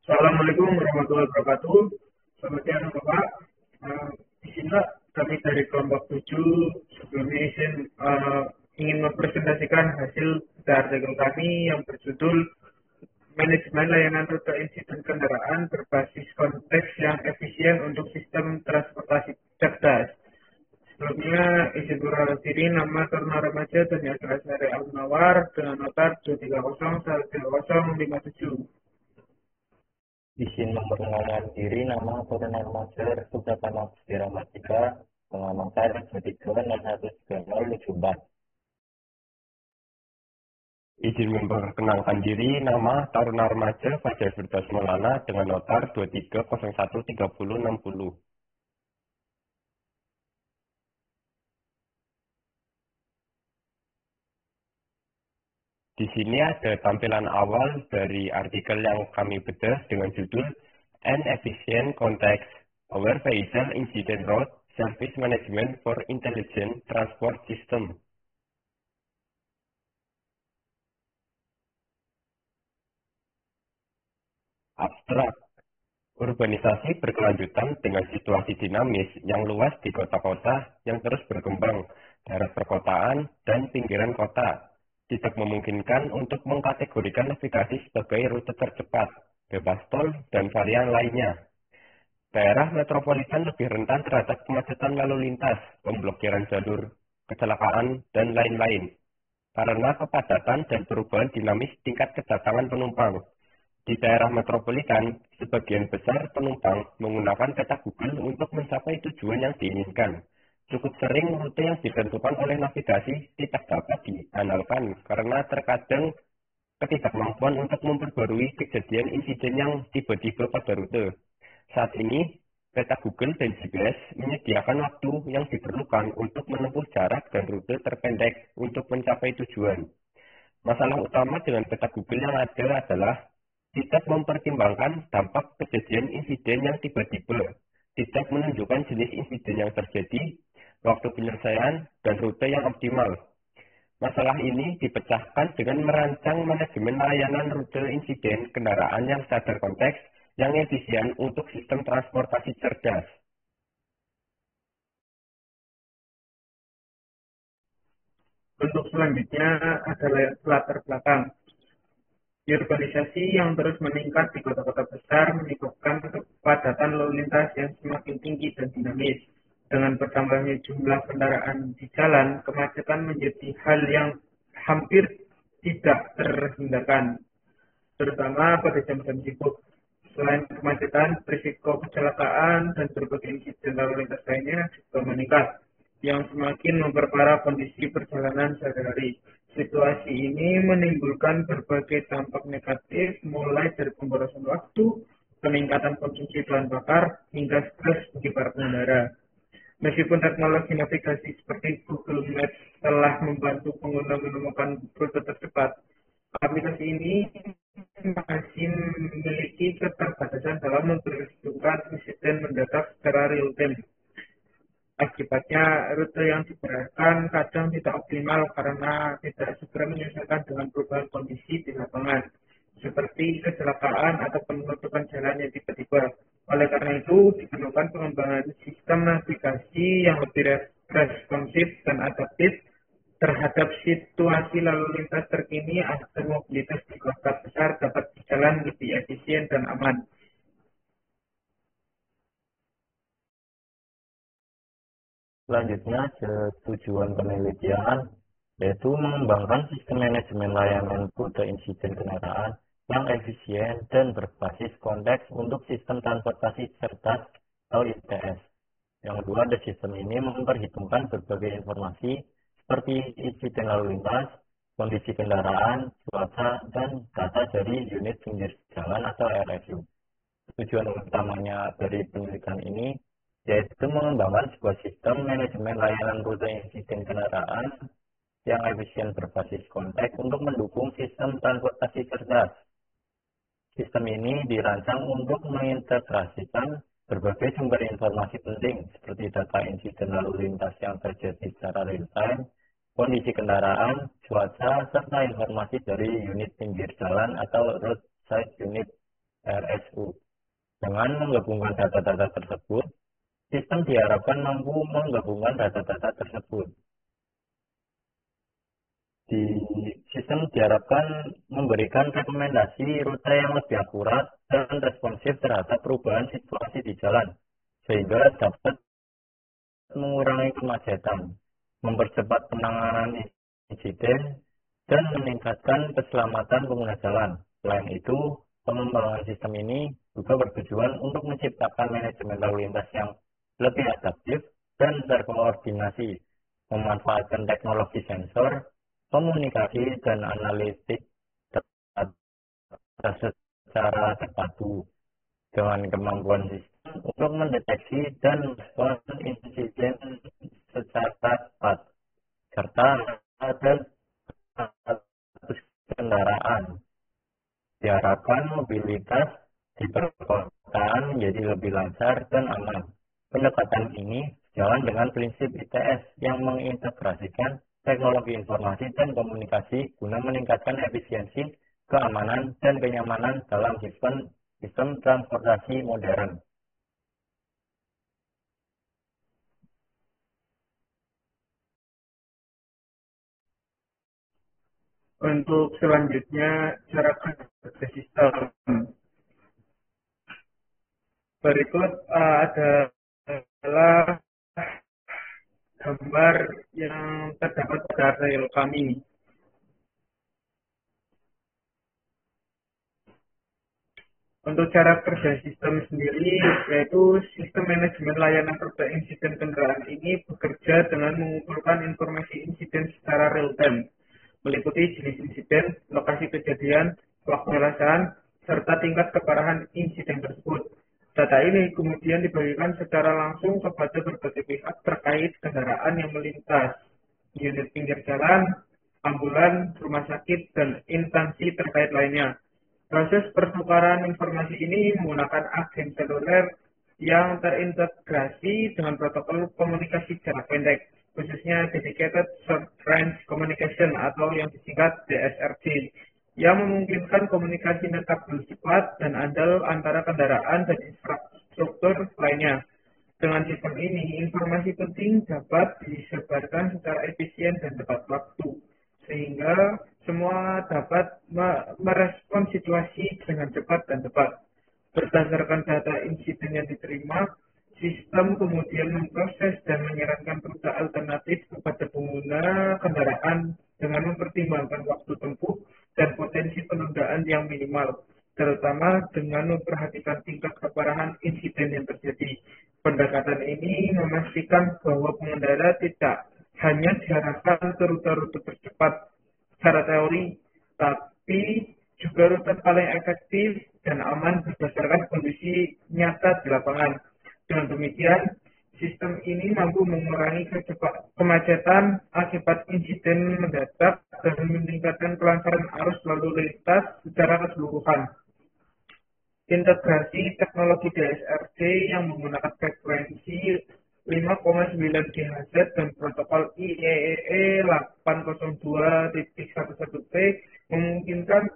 Assalamualaikum warahmatullahi wabarakatuh. Selamat siang Bapak. Di sini kami dari kelompok 7 sebelumnya ingin mempresentasikan hasil dari artikel kami yang berjudul Manajemen Layanan Rute Insiden Kendaraan Berbasis Konteks yang Efisien untuk Sistem Transportasi Cerdas. Sebelumnya izin berharap diri nama Taruna Remaja dan Yasra Sari Al-Nawar dengan nota 2301057. Izin memperkenalkan diri, nama Taruna Remaja Suprapama Pustira Matika, pengamatan 23613074. Izin memperkenalkan diri, nama Taruna Remaja Fajar Firdaus Maulana dengan notar 23013060. Di sini ada tampilan awal dari artikel yang kami bedah dengan judul An Efficient Context Aware Vehicle Incident Road Service Management for Intelligent Transport System. Abstrak. Urbanisasi berkelanjutan dengan situasi dinamis yang luas di kota-kota yang terus berkembang, daerah perkotaan, dan pinggiran kota. Tidak memungkinkan untuk mengkategorikan navigasi sebagai rute tercepat, bebas tol, dan varian lainnya. Daerah metropolitan lebih rentan terhadap kemacetan lalu lintas, pemblokiran jalur, kecelakaan, dan lain-lain. Karena kepadatan dan perubahan dinamis tingkat kedatangan penumpang. Di daerah metropolitan, sebagian besar penumpang menggunakan peta Google untuk mencapai tujuan yang diinginkan. Cukup sering rute yang ditentukan oleh navigasi tidak dapat diandalkan karena terkadang ketidakmampuan untuk memperbarui kejadian insiden yang tiba-tiba pada rute. Saat ini, peta Google dan GPS menyediakan waktu yang diperlukan untuk menempuh jarak dan rute terpendek untuk mencapai tujuan. Masalah utama dengan peta Google yang ada adalah tidak mempertimbangkan dampak kejadian insiden yang tiba-tiba, tidak menunjukkan jenis insiden yang terjadi, waktu penyelesaian, dan rute yang optimal. Masalah ini dipecahkan dengan merancang manajemen layanan rute insiden kendaraan yang sadar konteks, yang efisien untuk sistem transportasi cerdas. Bentuk selanjutnya adalah latar belakang. Urbanisasi yang terus meningkat di kota-kota besar menyebabkan kepadatan lalu lintas yang semakin tinggi dan dinamis. Dengan bertambahnya jumlah kendaraan di jalan, kemacetan menjadi hal yang hampir tidak terhindarkan, terutama pada jam-jam sibuk. Selain kemacetan, risiko kecelakaan dan berbagai insiden lalu lintas lainnya juga meningkat, yang semakin memperparah kondisi perjalanan sehari-hari. Situasi ini menimbulkan berbagai dampak negatif, mulai dari pemborosan waktu, peningkatan konsumsi bahan bakar, hingga stres bagi para pengendara. Meskipun teknologi navigasi seperti Google Maps telah membantu pengguna menemukan rute tercepat, aplikasi ini masih memiliki keterbatasan dalam memperhitungkan insiden mendadak secara real-time. Akibatnya, rute yang digunakan kadang tidak optimal karena tidak segera menyesuaikan dengan perubahan kondisi di lapangan, seperti kecelakaan atau penutupan jalan yang tiba-tiba. Oleh karena itu, diperlukan pengembangan sistem navigasi yang lebih responsif dan adaptif terhadap situasi lalu lintas terkini agar mobilitas di kota besar dapat berjalan lebih efisien dan aman. Selanjutnya, tujuan penelitian yaitu mengembangkan sistem manajemen layanan rute insiden kendaraan yang efisien dan berbasis konteks untuk sistem transportasi cerdas atau ITS. Yang kedua, sistem ini memperhitungkan berbagai informasi seperti insiden lalu lintas, kondisi kendaraan, cuaca, dan data dari unit pinggir jalan atau RSU. Tujuan utamanya dari penelitian ini yaitu mengembangkan sebuah sistem manajemen layanan rute insiden kendaraan yang efisien berbasis konteks untuk mendukung sistem transportasi cerdas. Sistem ini dirancang untuk mengintegrasikan berbagai sumber informasi penting seperti data insiden lalu lintas yang terjadi secara real-time, kondisi kendaraan, cuaca, serta informasi dari unit pinggir jalan atau roadside unit RSU. Dengan menggabungkan data-data tersebut, sistem diharapkan mampu menggabungkan data-data tersebut. Sistem diharapkan memberikan rekomendasi rute yang lebih akurat dan responsif terhadap perubahan situasi di jalan, sehingga dapat mengurangi kemacetan, mempercepat penanganan insiden, dan meningkatkan keselamatan pengguna jalan. Selain itu, pengembangan sistem ini juga bertujuan untuk menciptakan manajemen lalu lintas yang lebih adaptif dan terkoordinasi, memanfaatkan teknologi sensor, komunikasi, dan analitik data secara terpadu dengan kemampuan sistem untuk mendeteksi dan merespons insiden secara cepat, serta ada status kendaraan. Diharapkan mobilitas di perkotaan menjadi lebih lancar dan aman. Pendekatan ini sejalan dengan prinsip ITS yang mengintegrasikan teknologi informasi dan komunikasi guna meningkatkan efisiensi, keamanan, dan kenyamanan dalam sistem transportasi modern. Untuk selanjutnya, cara kerja sistem. Berikut adalah gambar yang terdapat pada rel kami. Untuk cara kerja sistem sendiri, yaitu sistem manajemen layanan kerja insiden kendaraan ini bekerja dengan mengumpulkan informasi insiden secara real-time, meliputi jenis insiden, lokasi kejadian, waktu pelaksanaan, serta tingkat keparahan insiden tersebut. Data ini kemudian dibagikan secara langsung kepada berbagai pihak terkait kendaraan yang melintas, unit pinggir jalan, ambulan, rumah sakit, dan instansi terkait lainnya. Proses pertukaran informasi ini menggunakan agen seluler yang terintegrasi dengan protokol komunikasi jarak pendek, khususnya Dedicated Short Range Communication atau yang disingkat DSRC, yang memungkinkan komunikasi tetap bersifat dan andal antara kendaraan dan infrastruktur lainnya. Dengan sistem ini, informasi penting dapat disebarkan secara efisien dan tepat waktu, sehingga semua dapat merespon situasi dengan cepat dan tepat. Berdasarkan data insiden yang diterima, sistem kemudian memproses dan menyarankan rute alternatif kepada pengguna kendaraan dengan mempertimbangkan waktu tempuh dan potensi penundaan yang minimal, terutama dengan memperhatikan tingkat keparahan insiden yang terjadi. Pendekatan ini memastikan bahwa pengendara tidak hanya diarahkan ke rute-rute tercepat secara teori, tapi juga rute paling efektif dan aman berdasarkan kondisi nyata di lapangan. Dengan demikian, sistem ini mampu mengurangi kemacetan akibat insiden mendadak dan meningkatkan kelancaran arus lalu lintas secara keseluruhan. Integrasi teknologi DSRC yang menggunakan frekuensi 5,9 GHz dan protokol IEEE 802.11p memungkinkan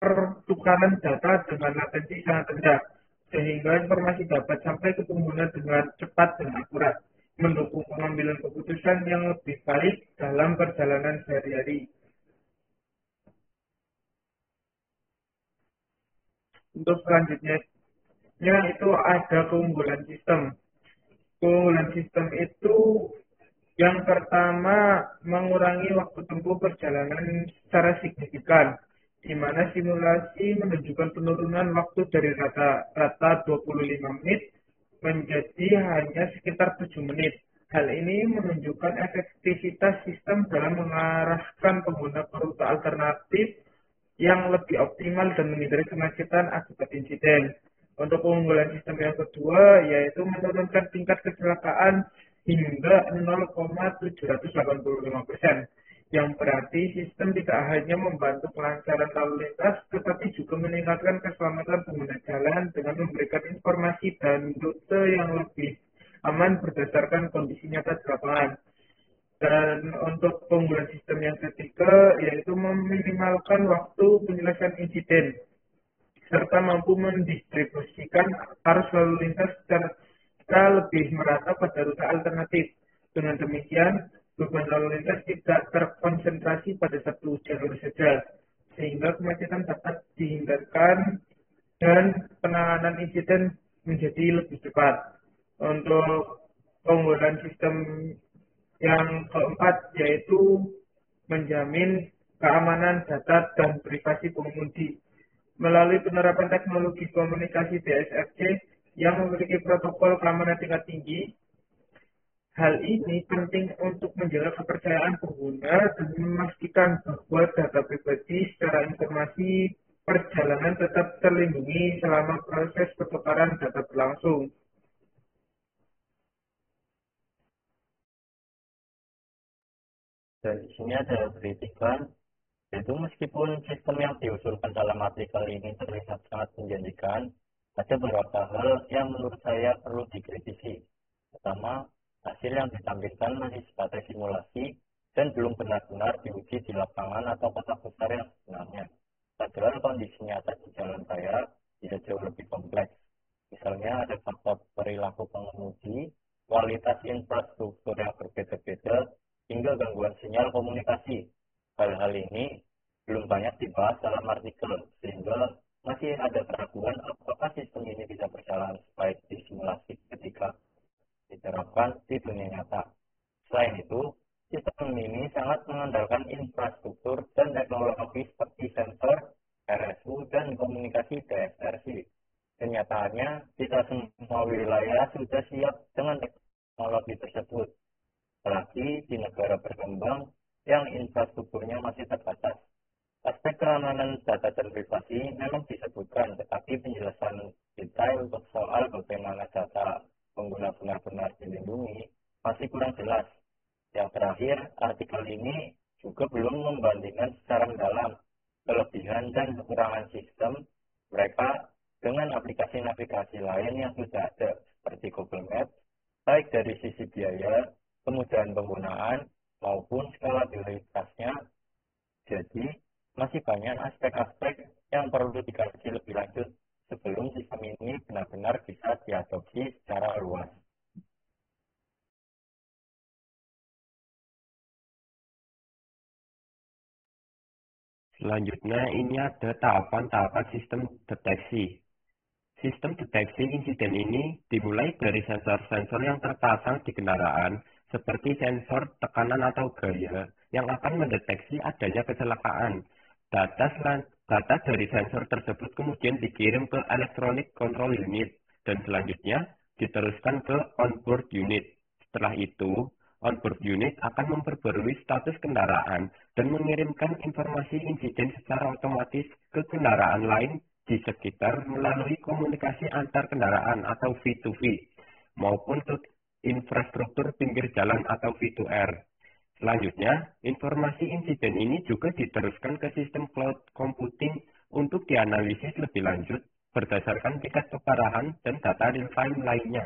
pertukaran data dengan latensi sangat rendah, sehingga informasi dapat sampai ke pengguna dengan cepat dan akurat, mendukung pengambilan keputusan yang lebih baik dalam perjalanan sehari-hari. Untuk selanjutnya, itu ada keunggulan sistem. Keunggulan sistem itu yang pertama mengurangi waktu tempuh perjalanan secara signifikan, di mana simulasi menunjukkan penurunan waktu dari rata-rata 25 menit menjadi hanya sekitar 7 menit. Hal ini menunjukkan efektivitas sistem dalam mengarahkan pengguna ke rute alternatif yang lebih optimal dan menghindari kemacetan akibat insiden. Untuk keunggulan sistem yang kedua, yaitu menurunkan tingkat kecelakaan hingga 0,785%, yang berarti sistem tidak hanya membantu kelancaran lalu lintas, tetapi juga meningkatkan keselamatan pengguna jalan dengan memberikan informasi dan rute yang lebih aman berdasarkan kondisi nyata di lapangan. Dan untuk keunggulan sistem yang ketiga, yaitu meminimalkan waktu penyelesaian insiden. serta mampu mendistribusikan arus lalu lintas secara lebih merata pada rute alternatif. Dengan demikian, beban lalu lintas tidak terkonsentrasi pada satu jalur saja, sehingga kemacetan dapat dihindarkan dan penanganan insiden menjadi lebih cepat. Untuk keunggulan sistem yang keempat yaitu menjamin keamanan data dan privasi pengemudi. Melalui penerapan teknologi komunikasi DSRC yang memiliki protokol keamanan tingkat tinggi, hal ini penting untuk menjaga kepercayaan pengguna dan memastikan bahwa data pribadi secara informasi perjalanan tetap terlindungi selama proses pertukaran data berlangsung. Dan di sini ada kritikan, yaitu meskipun sistem yang diusulkan dalam artikel ini terlihat sangat menjanjikan, ada beberapa hal yang menurut saya perlu dikritisi. Pertama, hasil yang ditampilkan masih sebatas simulasi dan belum benar-benar diuji di lapangan atau kota besar yang sebenarnya. Padahal kondisi nyata di jalan raya bisa jauh lebih kompleks. Misalnya ada faktor perilaku pengemudi, kualitas infrastruktur yang berbeda-beda, hingga gangguan sinyal komunikasi. Hal-hal ini belum banyak dibahas dalam artikel, sehingga masih ada keraguan apakah sistem ini bisa berjalan sebaik di simulasi ketika diterapkan di dunia nyata. Selain itu, sistem ini sangat mengandalkan infrastruktur dan teknologi seperti sensor, RSU, dan komunikasi DSRC. Kenyataannya, tidak semua wilayah sudah siap dengan teknologi tersebut. Apalagi di negara berkembang yang infrastrukturnya masih terbatas. Aspek keamanan data dan privasi memang disebutkan, tetapi penjelasan detail untuk soal bagaimana data pengguna benar-benar dilindungi masih kurang jelas. Yang terakhir, artikel ini juga belum membandingkan secara mendalam kelebihan dan kekurangan sistem mereka dengan aplikasi navigasi lain yang sudah ada, seperti Google Maps, baik dari sisi biaya, kemudahan penggunaan, maupun skalabilitasnya. Jadi, masih banyak aspek-aspek yang perlu dikaji lebih lanjut sebelum sistem ini benar-benar bisa diadopsi secara luas. Selanjutnya, ini ada tahapan-tahapan sistem deteksi. Sistem deteksi insiden ini dimulai dari sensor-sensor yang terpasang di kendaraan, seperti sensor tekanan atau gaya, yang akan mendeteksi adanya kecelakaan. Data dari sensor tersebut kemudian dikirim ke Electronic Control Unit, dan selanjutnya diteruskan ke onboard unit. Setelah itu, onboard unit akan memperbarui status kendaraan dan mengirimkan informasi insiden secara otomatis ke kendaraan lain di sekitar melalui komunikasi antar kendaraan atau V2V maupun ke infrastruktur pinggir jalan atau V2R. Selanjutnya, informasi insiden ini juga diteruskan ke sistem cloud computing untuk dianalisis lebih lanjut berdasarkan tingkat keparahan dan data real-time lainnya.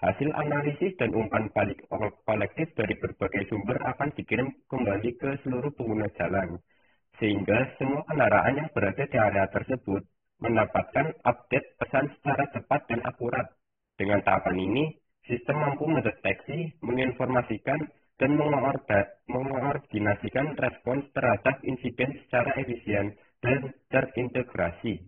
Hasil analisis dan umpan balik kolektif dari berbagai sumber akan dikirim kembali ke seluruh pengguna jalan, sehingga semua kendaraan yang berada di area tersebut mendapatkan update pesan secara cepat dan akurat. Dengan tahapan ini, sistem mampu mendeteksi, menginformasikan, dan mengordinasikan respons terhadap insiden secara efisien dan terintegrasi.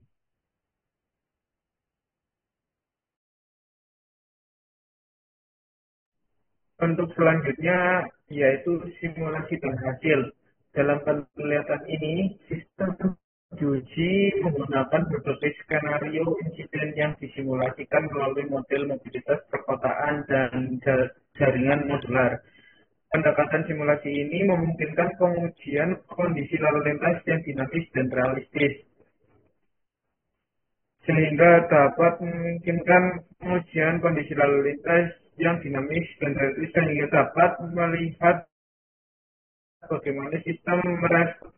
Untuk selanjutnya yaitu simulasi dan hasil. Dalam penelitian ini, sistem diuji menggunakan berbagai skenario insiden yang disimulasikan melalui model mobilitas perkotaan dan jaringan modular. Pendekatan simulasi ini memungkinkan pengujian kondisi lalu lintas yang dinamis dan realistis, sehingga dapat memungkinkan pengujian kondisi lalu lintas yang dinamis dan realistis sehingga dapat melihat bagaimana sistem merespons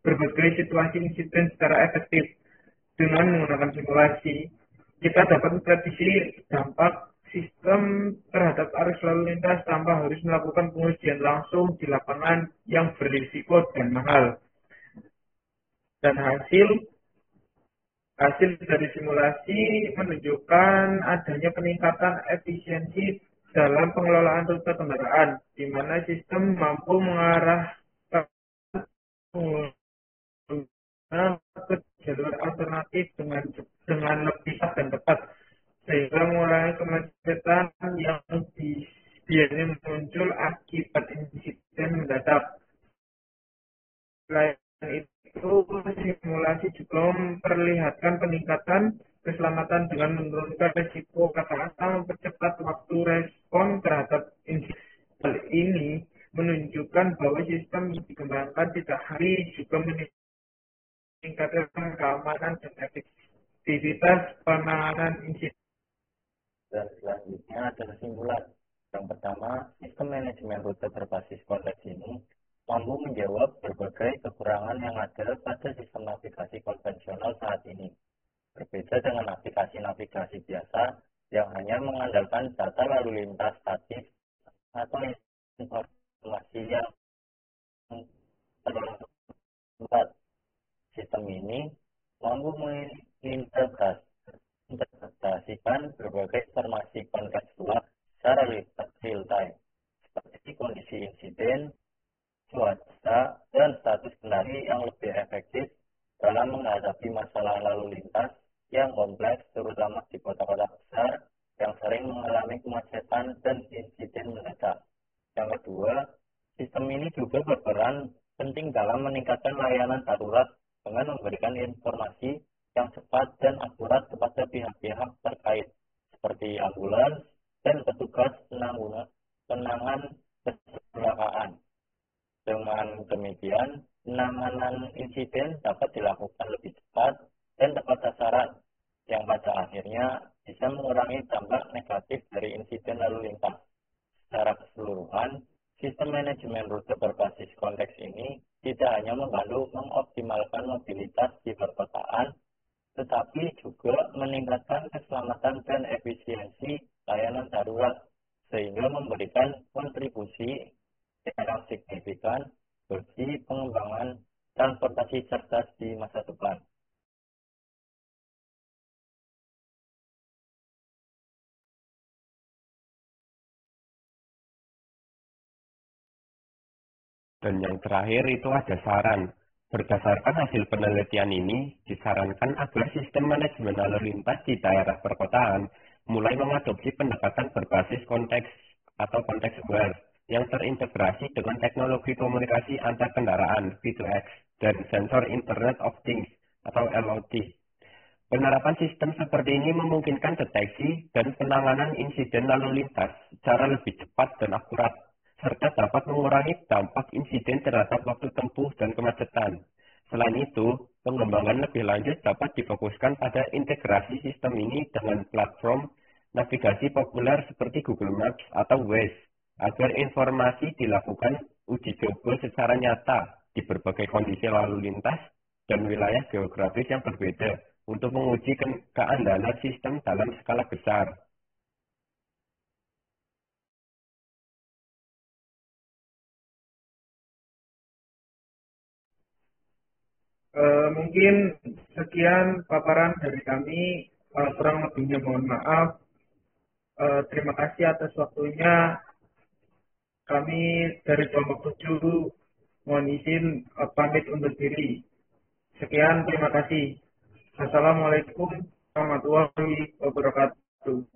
berbagai situasi insiden secara efektif. Dengan menggunakan simulasi, kita dapat memprediksi dampak sistem terhadap arus lalu lintas tanpa harus melakukan pengujian langsung di lapangan yang berisiko dan mahal. Dan hasil Hasil dari simulasi menunjukkan adanya peningkatan efisiensi dalam pengelolaan rute kendaraan, di mana sistem mampu mengarahkan pengguna ke jalur alternatif dengan lebih cepat dan tepat, sehingga mengurangi kemacetan yang biasanya muncul akibat insiden mendadak. Selain itu, simulasi juga memperlihatkan peningkatan keselamatan dengan menurunkan risiko kecelakaan, mempercepat waktu respon terhadap insiden. Hal ini menunjukkan bahwa sistem yang dikembangkan tidak hanya juga meningkatkan keamanan dan efektivitas penanganan insiden. Dan selanjutnya ada kesimpulan. Yang pertama, sistem manajemen rute berbasis konteks ini mampu menjawab berbagai kekurangan yang ada pada sistem navigasi konvensional saat ini. Berbeda dengan aplikasi navigasi biasa yang hanya mengandalkan data lalu lintas statis atau informasi yang terlambat. Sistem ini mampu mengintegrasikan berbagai informasi kontekstual secara real time, seperti kondisi insiden, cuaca, dan status kendali yang lebih efektif dalam menghadapi masalah lalu lintas yang kompleks, terutama di kota-kota besar yang sering mengalami kemacetan dan insiden mendadak. Yang kedua, sistem ini juga berperan penting dalam meningkatkan layanan darurat dengan memberikan informasi yang cepat dan akurat kepada pihak-pihak terkait, seperti ambulans dan petugas penanganan kecelakaan. Dengan demikian, penanganan insiden dapat dilakukan lebih cepat dan tepat sasaran, yang pada akhirnya bisa mengurangi dampak negatif dari insiden lalu lintas. Secara keseluruhan, sistem manajemen rute berbasis konteks ini tidak hanya membantu mengoptimalkan mobilitas di perkotaan, tetapi juga meningkatkan keselamatan dan efisiensi layanan darurat, sehingga memberikan kontribusi yang signifikan bagi pengembangan transportasi cerdas di masa depan. Dan yang terakhir itu ada saran. Berdasarkan hasil penelitian ini, disarankan agar sistem manajemen lalu lintas di daerah perkotaan mulai mengadopsi pendekatan berbasis konteks atau konteks aware yang terintegrasi dengan teknologi komunikasi antar kendaraan V2X dan sensor Internet of Things atau IoT. Penerapan sistem seperti ini memungkinkan deteksi dan penanganan insiden lalu lintas secara lebih cepat dan akurat, serta dapat mengurangi dampak insiden terhadap waktu tempuh dan kemacetan. Selain itu, pengembangan lebih lanjut dapat difokuskan pada integrasi sistem ini dengan platform navigasi populer seperti Google Maps atau Waze, agar informasi dilakukan uji coba secara nyata di berbagai kondisi lalu lintas dan wilayah geografis yang berbeda untuk menguji keandalan sistem dalam skala besar. Mungkin sekian paparan dari kami, kurang lebihnya mohon maaf. Terima kasih atas waktunya. Kami dari kelompok 7 mohon izin pamit undur diri. Sekian, terima kasih. Assalamualaikum warahmatullahi wabarakatuh.